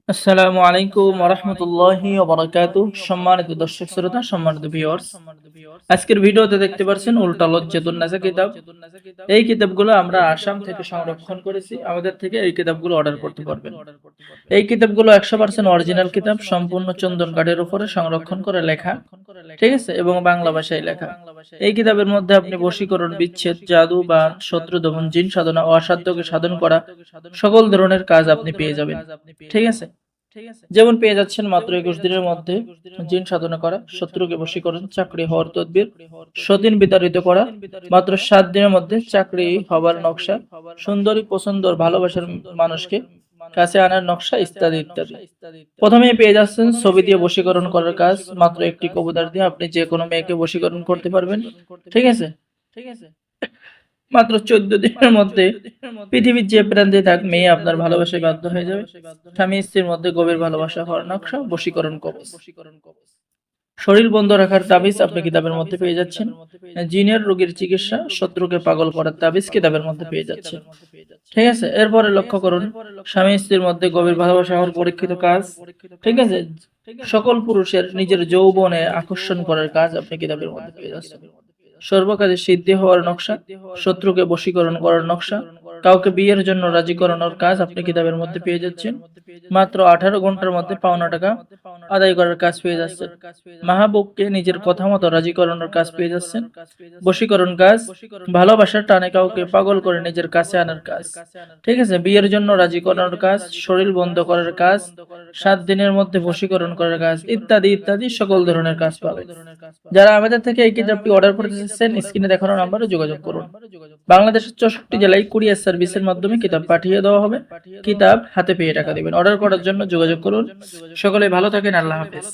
আসসালামু আলাইকুম ওয়া রাহমাতুল্লাহি ওয়া বারাকাতুহু। সম্মানিত দর্শক শ্রোতা, সম্মানিত ভিউয়ার্স, আজকের ভিডিওতে দেখতে পাচ্ছেন উল্টা লজ্জাতুন নাসা কিতাব। এই কিতাবগুলো আমরা আসাম থেকে সংরক্ষণ করেছি। আমাদের থেকে এই কিতাবগুলো অর্ডার করতে পারবেন। এই কিতাবগুলো 100% অরিজিনাল কিতাব, সম্পূর্ণ চন্দন কাঠের উপরে সংরক্ষণ করে লেখা, ঠিক আছে, এবং বাংলা ভাষায় লেখা। এই কিতাবের মধ্যে আপনি বশীকরণ, বিচ্ছেদ, জাদু বা শত্রু দমন, জিন সাধনা, অসাধ্যকে সাধন করা সকল ধরনের কাজ আপনি পেয়ে যাবেন, ঠিক আছে। যেমন পেয়ে যাচ্ছেন মাত্র 21 দিনের মধ্যে জিন সাধনা করা, শত্রুকে বশীকরণ, চাকরি হওয়ার তদবির, সতীন বিতাড়িত করা, মাত্র 7 দিনের মধ্যে চাকরি হবার নকশা, সুন্দরী পছন্দর ভালোবাসার মানুষকে কাছে আনার নকশা, ইত্যাদি ইত্যাদি। প্রথমেই পেয়ে যাচ্ছেন ছবি দিয়ে বশীকরণ করার কাজ। মাত্র একটি কবুতর দিয়ে আপনি যে কোনো মেয়েকে বশীকরণ করতে পারবেন, ঠিক আছে। মাত্র 14 দিনের মধ্যে পৃথিবীর যে প্রান্তে থাক মেয়ে আপনার ভালোবাসায় বাধ্য হয়ে যাবে। স্বামী স্ত্রীর মধ্যে গভীর ভালোবাসা হওয়ার নকশা, বশীকরণ কবচ। শরীর বন্ধ রাখার তাবিজ আপনি কিতাবের মধ্যে পেয়ে যাচ্ছেন। জিনের রোগীর চিকিৎসা, শত্রুকে পাগল করার তাবিজ কিতাবের মধ্যে পেয়ে যাচ্ছেন, ঠিক আছে। এরপরে লক্ষ্য করুন, স্বামী স্ত্রীর মধ্যে গভীর ভালোবাসা হওয়ার পরীক্ষিত কাজ, ঠিক আছে। সকল পুরুষের নিজের যৌবনে আকর্ষণ করার কাজ আপনি কিতাবের মধ্যে পেয়ে যাচ্ছেন। সর্বকাজে সিদ্ধি হওয়ার নকশা, শত্রুকে বশীকরণ করার নকশা, কাউকে বিয়ের জন্য রাজি করানোর কাজ আপনি কিতাবের মধ্যে পেয়ে যাচ্ছেন। মাত্র 18 ঘন্টার মধ্যে পাওনা টাকা আদায় করার কাজ পেয়ে যাচ্ছেন। মাহবুবকে নিজের কথা মতো রাজি করানোর কাজ পেয়ে যাচ্ছেন। বশীকরণ কাজ, ভালোবাসার টানে কাউকে পাগল করে নিজের কাছে আনার কাজ, ঠিক আছে। বিয়ের জন্য রাজি করানোর কাজ, শরীর বন্ধ করার কাজ, 7 দিনের মধ্যে বশীকরণ করার কাজ, ইত্যাদি ইত্যাদি সকল ধরনের কাজ পাবেন। যারা আমাদের থেকে এই কিতাবটি অর্ডার করতে চাচ্ছেন, স্ক্রিনে দেখানো নম্বরে যোগাযোগ করুন। বাংলাদেশের 64 জেলায় কুরিয়ার সার্ভিসের মাধ্যমে কিতাব পাঠিয়ে দেওয়া হবে। কিতাব হাতে পেয়ে টাকা দিবেন। অর্ডার করার জন্য যোগাযোগ করুন। সকলে ভালো থাকেন। আল্লাহ হাফেজ।